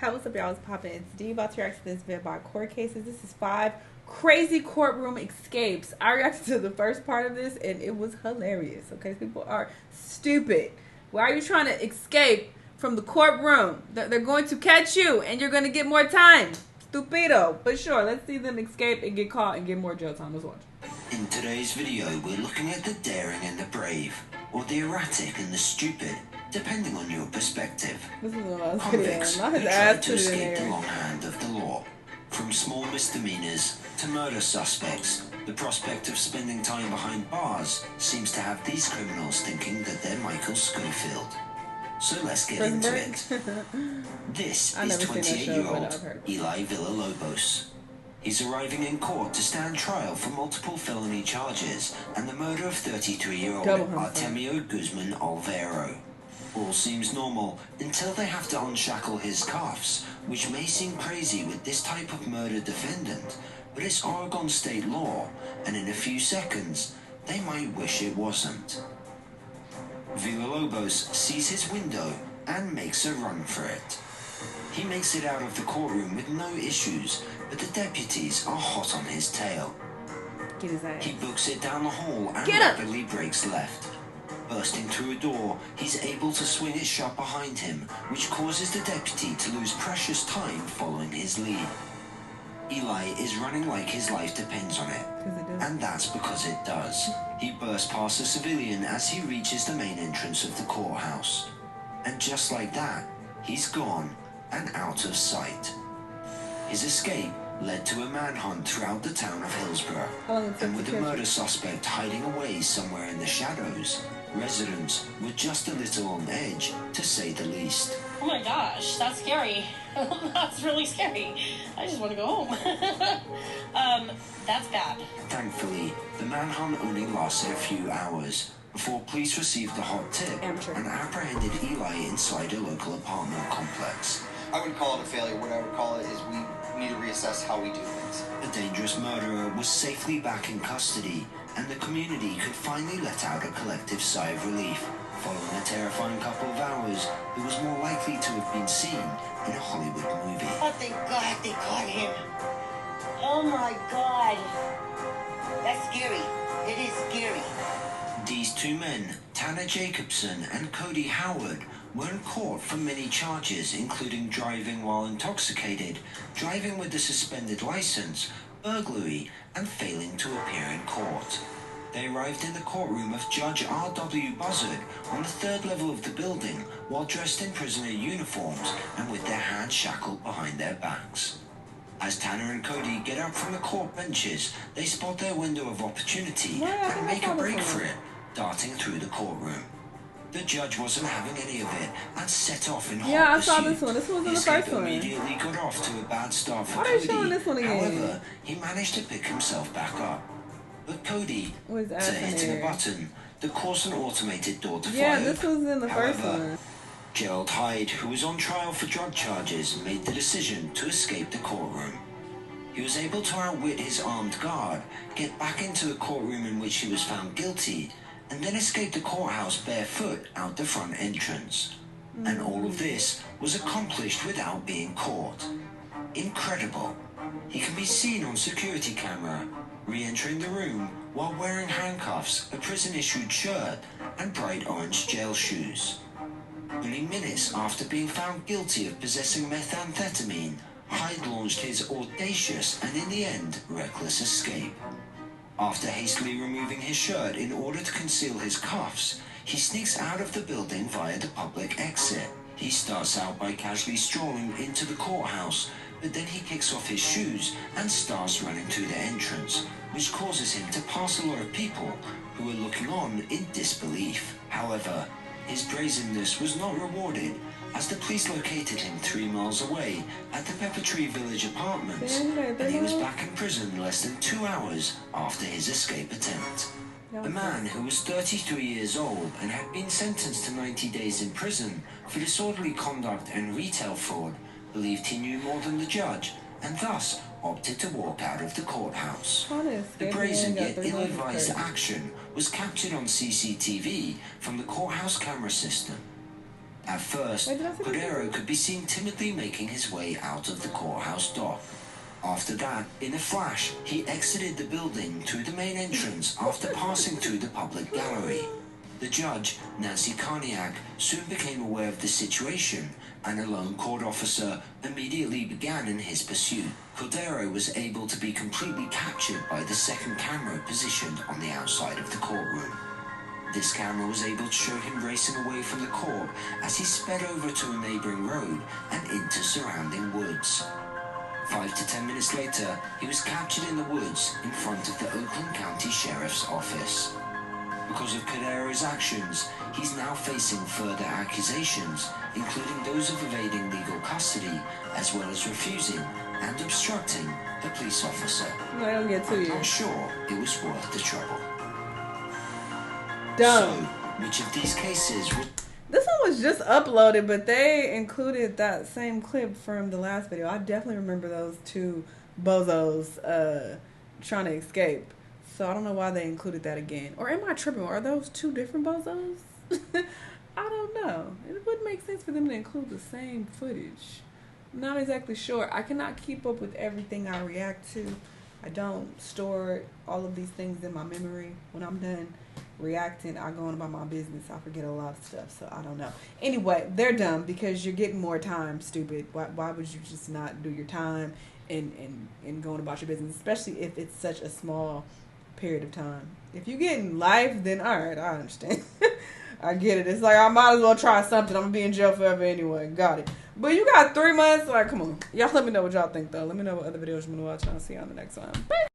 Hey, what's up, y'all? It's poppin'. It's D about to react to this vid by court cases. This is 5 crazy courtroom escapes. I reacted to the first part of this and it was hilarious. Okay, people are stupid. Why are you trying to escape from the courtroom? They're going to catch you and you're going to get more time. Stupido. But sure, let's see them escape and get caught and get more jail time. Let's watch. In today's video, we're looking at the daring and the brave, or the erratic and the stupid, depending on your perspective. This is the last Convicts video. who try to escape the long hand of the law. From small misdemeanors to murder suspects, the prospect of spending time behind bars seems to have these criminals thinking that they're Michael Schofield. So let's get into it. This is 28-year-old Eli Villalobos. He's arriving in court to stand trial for multiple felony charges and the murder of 33-year-old Artemio Guzman Olvero. All seems normal until they have to unshackle his cuffs, which may seem crazy with this type of murder defendant, but it's Oregon state law, and in a few seconds, they might wish it wasn't. Villalobos sees his window and makes a run for it. He makes it out of the courtroom with no issues, but the deputies are hot on his tail. Get his ass. He books it down the hall and rapidly breaks left. Bursting through a door, he's able to swing it shut behind him, which causes the deputy to lose precious time following his lead. Eli is running like his life depends on it, and that's because it does. He bursts past a civilian as he reaches the main entrance of the courthouse. And just like that, he's gone and out of sight. His escape led to a manhunt throughout the town of Hillsborough, and with the murder suspect hiding away somewhere in the shadows, residents were just a little on edge, to say the least. Oh my gosh, that's scary. That's really scary. I just want to go home. That's bad. Thankfully, the manhunt only lasted a few hours before police received the hot tip and apprehended Eli inside a local apartment complex. I would call it a failure. What I would call it is we need to reassess how we do things. A dangerous murderer was safely back in custody, and the community could finally let out a collective sigh of relief. Following a terrifying couple of hours, it was more likely to have been seen in a Hollywood movie. Oh, thank God they caught him. Oh my God. That's scary. It is scary. These two men, Tanner Jacobson and Cody Howard, were in court for many charges, including driving while intoxicated, driving with a suspended license, burglary, and failing to appear in court. They arrived in the courtroom of Judge R.W. Buzzard on the 3rd level of the building while dressed in prisoner uniforms and with their hands shackled behind their backs. As Tanner and Cody get up from the court benches, they spot their window of opportunity and make a break for it, darting through the courtroom. The judge wasn't having any of it and set off in hot pursuit. I saw this one. This was in the first one. He immediately got off to a bad start for Cody. Why are you showing this one again? However, he managed to pick himself back up. But Cody, to hitting a button, that caused an automated door to fly open. This was in the first one. Gerald Hyde, who was on trial for drug charges, made the decision to escape the courtroom. He was able to outwit his armed guard, get back into the courtroom in which he was found guilty, and then escape the courthouse barefoot out the front entrance. And all of this was accomplished without being caught. Incredible. He can be seen on security camera, re-entering the room while wearing handcuffs, a prison-issued shirt, and bright orange jail shoes. Only minutes after being found guilty of possessing methamphetamine, Hyde launched his audacious and, in the end, reckless escape. After hastily removing his shirt in order to conceal his cuffs, he sneaks out of the building via the public exit. He starts out by casually strolling into the courthouse, but then he kicks off his shoes and starts running to the entrance, which causes him to pass a lot of people who are looking on in disbelief. However, his brazenness was not rewarded, as the police located him 3 miles away at the Pepper Tree Village Apartments, and he was back in prison less than 2 hours after his escape attempt. The man, who was 33 years old and had been sentenced to 90 days in prison for disorderly conduct and retail fraud, believed he knew more than the judge and thus opted to walk out of the courthouse. The brazen yet ill-advised action was captured on CCTV from the courthouse camera system. At first, Wait, did I say that? Cordero could be seen timidly making his way out of the courthouse dock. After that, in a flash, he exited the building through the main entrance after passing through the public gallery. The judge, Nancy Carniac, soon became aware of the situation, and a lone court officer immediately began in his pursuit. Cordero was able to be completely captured by the second camera positioned on the outside of the courtroom. This camera was able to show him racing away from the court as he sped over to a neighboring road and into surrounding woods. 5 to 10 minutes later, he was captured in the woods in front of the Oakland County Sheriff's Office. Because of Cordero's actions, he's now facing further accusations, including those of evading legal custody, as well as refusing and obstructing a police officer. I don't get 2 I'm years. not sure it was worth the trouble. Dumb. So, which of these cases would... This one was just uploaded, but they included that same clip from the last video. I definitely remember those two bozos trying to escape. So I don't know why they included that again. Or am I tripping? Are those two different bozos? I don't know. It would make sense for them to include the same footage. I'm not exactly sure. I cannot keep up with everything I react to. I don't store all of these things in my memory. When I'm done reacting, I go on about my business. I forget a lot of stuff, so I don't know. Anyway, they're dumb because you're getting more time, stupid. Why would you just not do your time and going about your business, especially if it's such a small period of time? If you're getting life, then all right, I understand. I get it. It's like, I might as well try something. I'm gonna be in jail forever anyway. Got it. But you got 3 months. Like, come on. Y'all let me know what y'all think, though. Let me know what other videos you want to watch, and I'll see you on the next one. Bye.